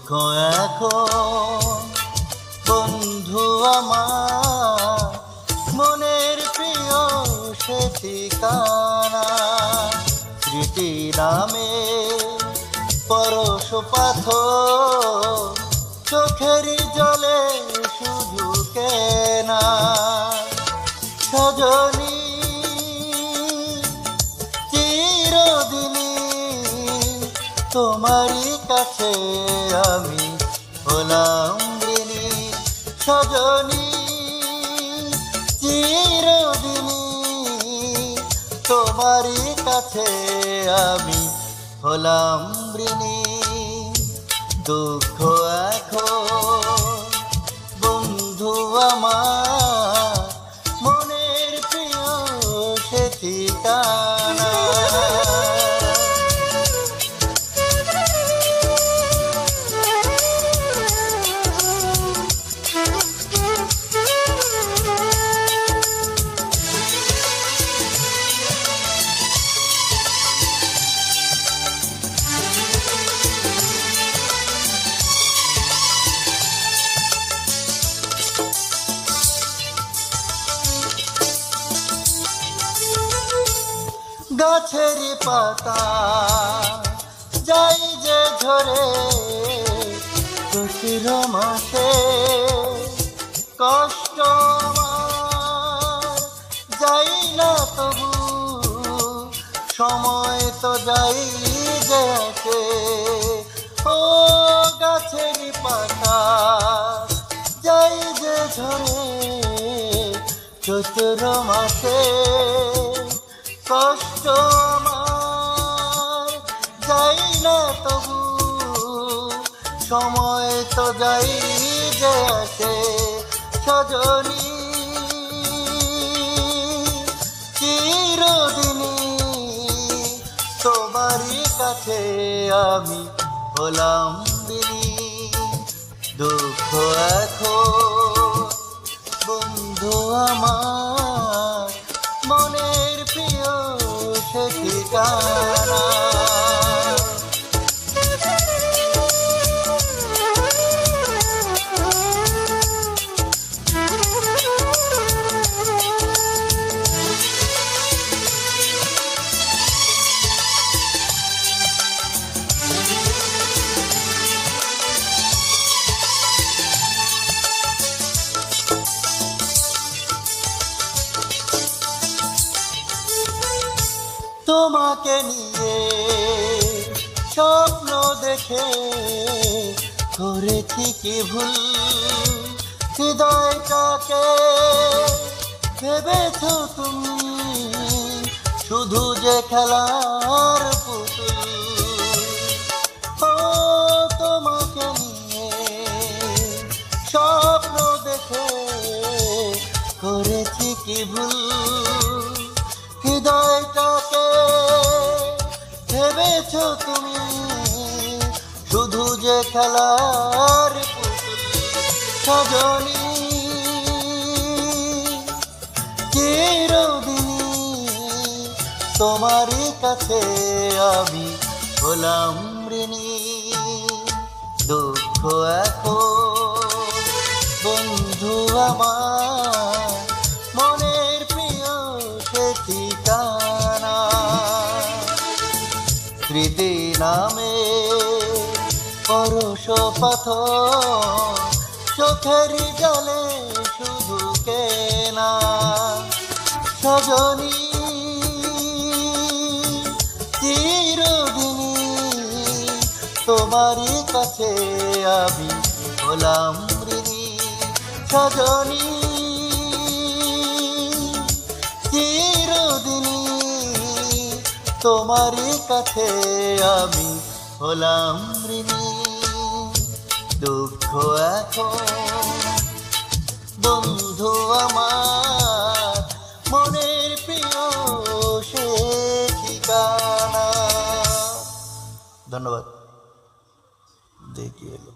দুঃখ এখন বন্ধু আমার, মনের প্রিয় সে ঠিকানা। স্মৃতি নামে পরশ পাথর, চোখের জলে শুধু কেনা। সজনী চিরদিনই তোমারই কাছে আমি হলাম ঋণী। সজনী চিরদিনই তোমারই কাছে আমি হলাম ঋণী। দুঃখ এখন বন্ধু আমার, মনের প্রিয় সে ঠিকানা। গাছের পাতা যাই যে ঝরে, খুশির মাসে কষ্ট আমার যাই না তবু, সময় তো যাই যে আসে। ও গাছের পাতা যাই যে ঝরে, চৈত্র মাসে কষ্ট আমার যাই না তবু, সময় তো যাই যে আসে। সজনী চিরদিনই তোমারই কাছে আমি হলাম ঋণী। দুঃখ এখন বন্ধু আমার, মনের প্রিয় সে ঠিকানা। তোমাকে নিয়ে স্বপ্ন দেখে করেছি কি ভুল, হৃদয়টাকে ভেবেছ তুমি শুধু যে খেলার পুতুল। ও তোমাকে নিয়ে স্বপ্ন দেখে করেছি কি ভুল, হৃদয়টাকে ভেবেছ তুমি শুধু যে খেলার পুতুল। সজনী চিরদিনই তোমারই কাছে আমি হলাম ঋণী। দুঃখ এখন বন্ধু আমার, মনের প্রিয় সে ঠিকানা। স্মৃতি নামে পরশ পাথর, চোখের জলে শুধু কেনা। সজনী চিরদিনই তোমারই কাছে আমি হলাম ঋণী। সজনী চিরদিনই তোমারই কাছে আমি হলাম ঋণী। দুঃখ এখন বন্ধু আমার, মনের প্রিয় সে ঠিকানা। ধন্যবাদ। দেখি এলো।